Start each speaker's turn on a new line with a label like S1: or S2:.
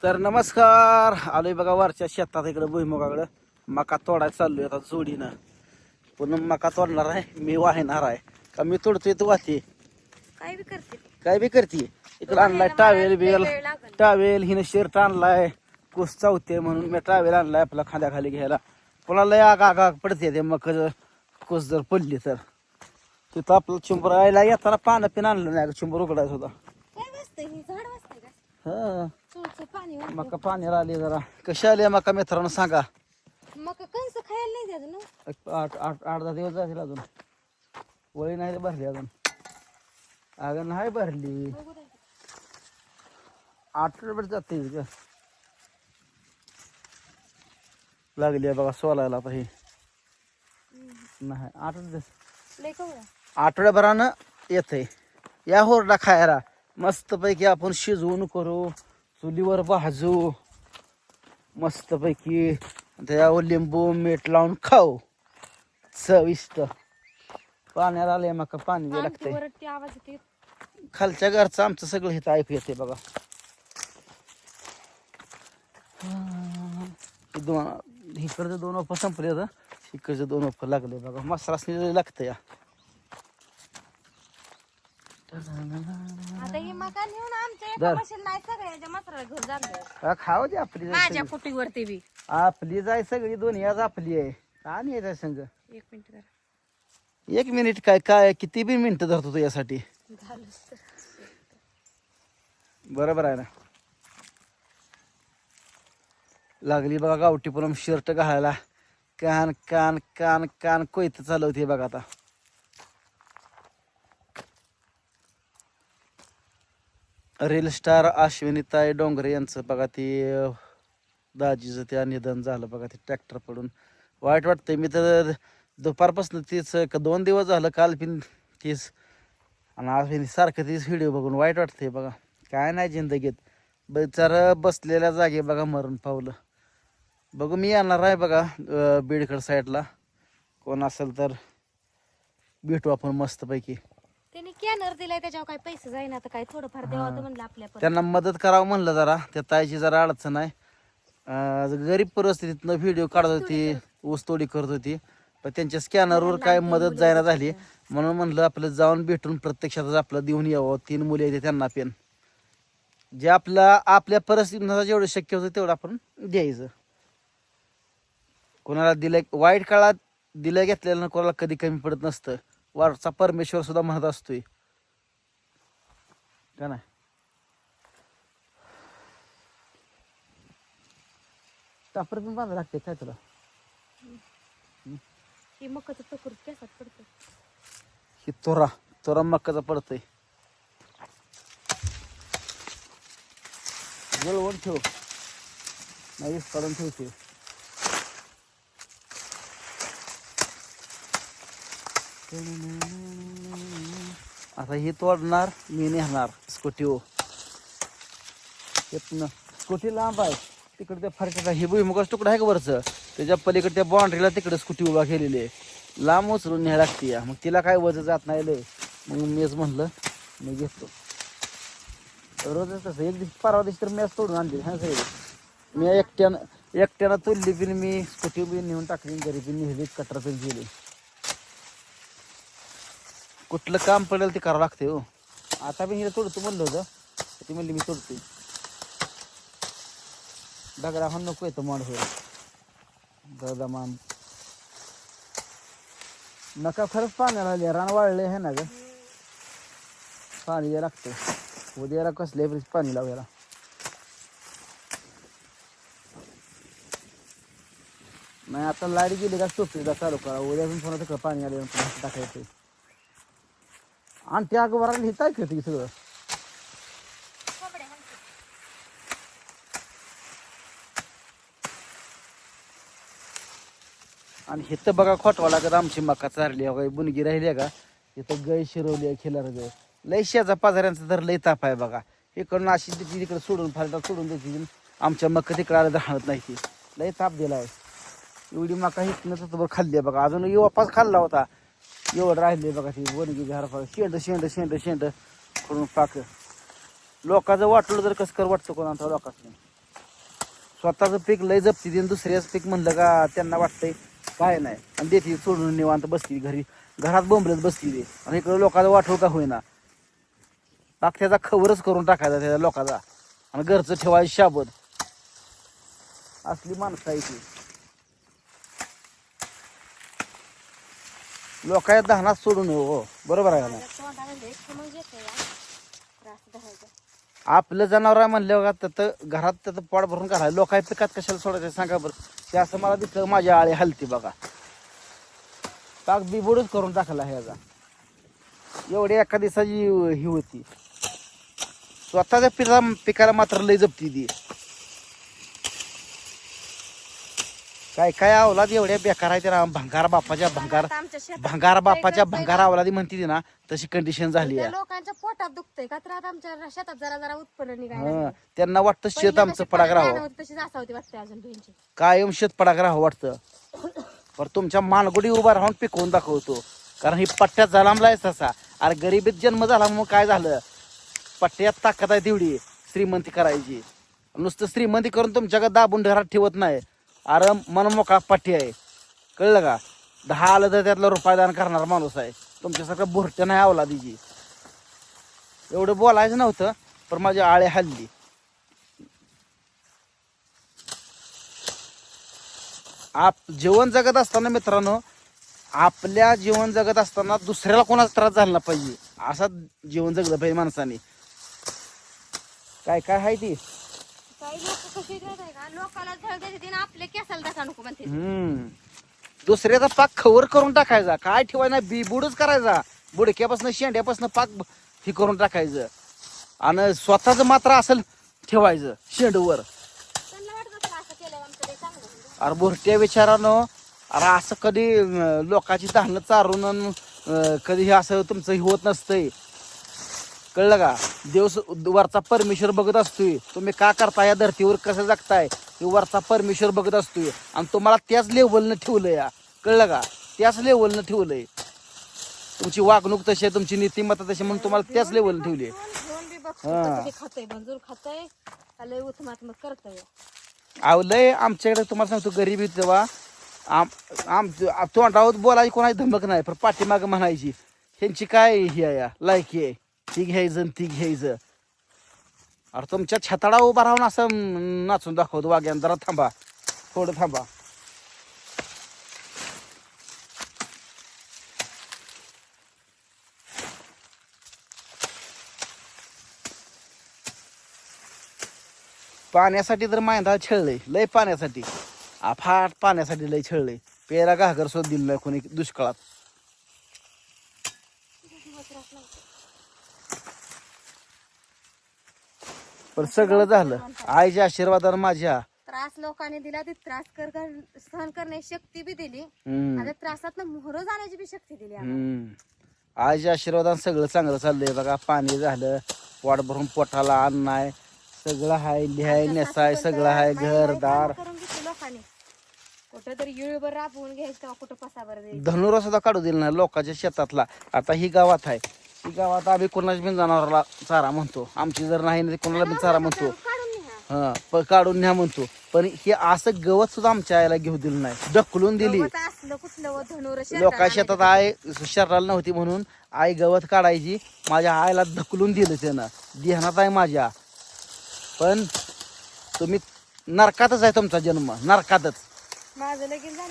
S1: तर नमस्कार. आलोय बघा वरच्या शेतात इकडे भुईमुगाकडे मका तोडायला चाललोय आता जोडीनं. पुन्हा मका तोडणार आहे मी, वाहणार आहे का मी तोडतोय तू वाहते काय बी करते. इकडे आणलाय टावेल हिनं शर्ट आणलाय कुस चावते म्हणून मी टावेल आणलाय आपला खांद्याखाली घ्यायला. पुन्हा लय आग पडते ते मग कुस जर पडली तर तिथं आपलं चिंबर यायला येताना पानं पिन आणलं नाही, चिंबर उघडायचं होता. हा मका पाण्याला आली जरा. कशी आली मका मित्रांनो सांगा.
S2: मका कंस खायला नाही अजून.
S1: आठ 10 दिवस जातील अजून. वळी नाही भरली अजून. अगं नाही भरली. 8 रुपये जाते लागली बघा सोलायला आता. हे नाही 8 दिवस आठवड्याभरानं येते या होरडा खायला. मस्त पैकी आपण शिजवून करू, चुलीवर भाजू मस्त पैकी, त्यावर लिंबू मीठ लावून खाऊ. चविष्ट. पाण्याला आले मका पाणी लागतंय. खालच्या घरचं आमचं सगळं इथं ऐकू येते बघा. इकडचं 2 ओप संपले तर इकडचे 2 ओप लागले बघा. मसरासनी लागतं या.
S2: आता ही मका नेऊन आमच्या एका मशीन नाही सगळ्याच्या मसराला घेऊन जाणार.
S1: खाऊ दे आपली
S2: माझ्या फुटीवरती बी
S1: आपली जाय सगळी. दोन्ही आज आपली आहे. आणि यायचं संग
S2: 1 मिनिट करा.
S1: 1 मिनिट काय काय किती बी मिनिटं धरतो तू यासाठी. बरोबर आहे ना. लागली बघा गावठी पुरम शर्ट घालायला. कान कान कान कान कोयत चालवते बघा आता. रील स्टार अश्विनीताई डोंगरे यांचं बघा ते दाजीचं त्या निधन झालं बघा. ते ट्रॅक्टर पडून वाईट वाटतंय. मी तर दुपारपासून तीच 2 दिवस झालं काल पिन तीच आणि आज सारखं तीच व्हिडिओ बघून वाईट वाटतंय बघा. काय नाही जिंदगीत. बिचार बसलेल्या जागे बघा मरण पावलं. बघू मी येणार आहे बघा बीडकड साईडला. कोण असेल तर भेटू आपण मस्तपैकी.
S2: त्यांनी कॅनर दिलाय त्याच्यावर काय पैसे जाईना. आता काय थोडंफार द्यावं तर म्हणलं आपल्या.
S1: त्यांना मदत करावं म्हणलं जरा. त्या ताईची जरा अडचण आहे. गरीब परिस्थितीतनं व्हिडिओ काढत होती, ऊसतोडी करत होती, पण त्यांच्या स्कॅनरवर काय मदत जायला झाली. म्हणून म्हणलं आपलं जाऊन भेटून प्रत्यक्षात आपलं देऊन यावं. 3 मुली आहेत त्यांना पेन. जे आपल्या परिस्थितीनं जेवढं शक्य होतं तेवढं आपण द्यायचं. कोणाला दिलं वाईट काळात दिलं घेतलेलं कोणाला कधी कमी पडत नसतं. वरचा परमेश्वर सुद्धा म्हणत असतोय का नाही. टापर पण बांधा लागते काय तुला.
S2: हे मकाचं टोकर केसात पडतं.
S1: ही तोरा मक्काचा पडतंय. जवळ ठेव नाही काढून ठेवते. आता ही तोडणार मी नेणार स्कूटीवर. स्कूटी लांब आहे तिकडे त्या फारक्याचा. हे भुईमुगाचा तुकडा आहे का वरचं, त्याच्या पलीकडे त्या बाउंड्रीला तिकडे स्कूटी उभा केलेली आहे. लांब उचलून न्यायला लागते या. मग तिला काय वजन जात नाही लय. मग मीच म्हणलं मी घेतो. रोजच तसं. एक दिवशी परवा दिवशी तर मॅच तोडून आणली हा सगळी. मी एकट्यानं तोडली बिन. मी स्कूटी बिन नेऊन टाकली घरी बिन नेली कटर बिन गेली. कुठलं काम पडेल ते करावं लागते हो. आता मी हिला तोडतो म्हणलं होतं, ती म्हणली मी तोडते. दगडा हा नको येतो मांड होईल दादा मान. नका खरंच पाण्याला आली. रान वाळले आहे ना ग. पाणी लागतं. उद्याला कसले पाणी लावायला. नाही आता लाईट गेली का टोपीला चालू करा. उद्या पण पुन्हा तिकडं पाणी आले टाकायचं. आणि त्या अगोदर हे काय करते सगळं. आणि हे तर बघा खोटवा लागत. आमची मका चारली आहे बुनगी राहिली आहे का. इथं गाय शिरवली आहे खिलार गाय. लय शेजा पाजाऱ्यांचा तर लय ताप आहे बघा. इकडून अशी तिकडे सोडून फालटा सोडून द्यायची. आमच्या मका तिकडे आलं राहत नाही. ती लय ताप दिला आहे. एवढी मका हितनंच तर खाल्ली आहे बघा. अजून वापास खाल्ला होता. एवढं राहिले बघा ती वनगी हरफा शेंड करून पाक. लोकांचं वाटलं तर कसं कर वाटतं कोणाचा लोकांचं. स्वतःचं पीक लय जपती आणि दुसऱ्याच पीक म्हणलं का त्यांना वाटतंय काय नाही आणि देते सोडून निवांत बसती घरी, घरात बोंबलत बसती ते आणि इकडे लोकांचा वाटव का होईना पाक त्याचा खबरच करून टाकायचा त्या लोकांचा आणि घरचं ठेवायचं शाबत. असली माणसं आहे ती. लोकांच्या दहनात सोडून हो, बरोबर आहे का नाही?
S2: माझ्या तोंडामध्ये खमंग येतंय या. त्रास धरायचा.
S1: आपलं जनावर आहे म्हणल्यावर त्याचं घरात त्याचं पोट भरून घालाय लोकांच्या पिकात कशाला सोडायचं सांगा बरं. ते असं मला दिसलं माझ्या आळी हलती बघा, पाक बिबोडच करून टाकला ह्याचा. एवढी एका दिवसाची ही होती. स्वतःच्या पिकाला मात्र लय जपती ती. काय काय अवलाद एवढ्या बेकार आहे त्या भंगार बापाच्या
S2: आता आमच्या शेतात
S1: भंगार बापाच्या
S2: गळतंय
S1: भंगार
S2: का?
S1: अवलादी म्हणते ती ना तशी कंडिशन झाली
S2: त्या
S1: आहे.
S2: लोकांच्या पोटात दुखतंय का तर आता आमच्या शेतात जरा जरा उत्पन्न निघायला
S1: हं,
S2: लागलंय.
S1: त्यांना वाटतं शेत
S2: पहिलं
S1: आमचं
S2: कशी
S1: पडाक
S2: पडत
S1: राहावं,
S2: राहणं होती तशीच असावती वाटते अजून त्यांची.
S1: कायम शेत पडाक राहावं वाटतं. पण तुमच्या मानगुडी उभा राहून पिकवून दाखवतो. कारण ही पट्ट्यात जलांबलाय तसा. अरे गरिबीत जन्म झाला म्हणून काय झालं, पट्ट्यात ताकद आहे तेवढी श्रीमंती करायची. नुसतं श्रीमंती करून तुमच्याकडे दाबून घरात ठेवत नाही. अरे मन मोकळा पट्टी आहे, कळलं का? 10 आलं तर त्यातलं रुपयादान करणारा माणूस आहे. तुमच्यासारखं बोरटं नाही अवलादीची. एवढं बोलायचं नव्हतं पण माझी आळे हल्ली. जीवन जगत असताना मित्रांनो, आपल्या जीवन जगत असताना दुसऱ्याला कोणाचा त्रास झाला नाही पाहिजे असा जीवन जगलं पाहिजे माणसाने. काय काय आहे ती.
S2: काही लोक कशी आहे का लोकाला झळ देते ना आपल्या केसाला धक्का नको म्हणते.
S1: दुसऱ्याचा पाक खवर करून टाकायचा, काय ठेवायचा नाही, बिबुडच करायचा. बुडक्यापासून शेंड्यापासून पाक हे करून टाकायचं आणि स्वतःच मात्र असेल ठेवायचं शेंडवर.
S2: त्यांना वाटत असेल असं केलं आमचं ते चांगलं म्हणजे.
S1: अरे बोरट्या विचारानं, अरे असं कधी लोकांची धान्य चारून कधी हे असं तुमचं हे होत नसतंय, कळलं का? वरचा परमेश्वर बघत असतोय तुम्ही का करता, या धर्तीवर कसं जगताय हे वरचा परमेश्वर बघत असतोय. आणि तुम्हाला त्याच लेवलनं ठेवलंय या, कळलं का? त्याच लेवलनं ठेवलंय. तुमची वागणूक तशी आहे, तुमची नीतिमत्ता तशी म्हणून तुम्हाला त्याच लेवलनं ठेवली.
S2: घेऊन बी बघतो कसं ते खातंय, मंजूर खातंय का लय उत्मात्मक करतंय.
S1: आवलंय आमच्याकडे. तुम्हाला सांगतो गरीब तेव्हा तोंडावर बोलायची कोणाची धमक नाही, पण पाठीमाग म्हणायची ह्यांची काय ही आहे लायकी आहे, ती घ्यायचं आणि ती घ्यायचं. अरे तुमच्या छताडा उभा राहून असं नाचून दाखवतो वाग्यान. जरा थांबा, थोडं थांबा. पाण्यासाठी तर मायंदा छळलंय लय, पाण्यासाठी अफाट पाण्यासाठी लय छळलंय. पेरा घागर सुद्धा दिलं नाही कोणी दुष्काळात. पण सगळं झालं आईच्या आशीर्वादानं माझ्या.
S2: त्रास लोकांनी दिला ते त्रास सहन करण्याची शक्ती बी दिली
S1: हम्म.
S2: आणि त्रासात मोहर जाण्याची बी शक्ती दिली आम्हाला.
S1: आईच्या आशीर्वादानं सगळं चांगलं चाललंय बघा. पाणी झालं, पोट भरून पोटाला अन्न आहे, सगळं हाय, लिहाय नेसाय सगळं हाय, घरदार.
S2: करून घेतलं लोकांनी. कुठं तरी इळभर राबवून घ्यायचं तेव्हा कुठं पसाभर द्यायचं.
S1: धनुरा सुद्धा काढू दिला नाही लोकांच्या शेतातला. आता ही गावात आहे, ही गावात आम्ही कोणाच्या बिन जनावराला चारा म्हणतो. आमची जर नाही ना कोणाला बिन चारा म्हणतो,
S2: काढून न्या.
S1: हा काढून न्या म्हणतो. पण हे असं गवत सुद्धा आमच्या आईला घेऊ दिलं नाही, ढकलून दिली.
S2: गवत असलं कुठलं व धनुर
S1: लोकांच्या शेतात आई शरीराला नव्हती म्हणून आई गवत काढायची. माझ्या आईला ढकलून दिलं त्यानं, ध्यानात आहे माझ्या. पण तुम्ही नरकातच आहे तुमचा जन्म, नरकातच.
S2: माझं लगीन झालं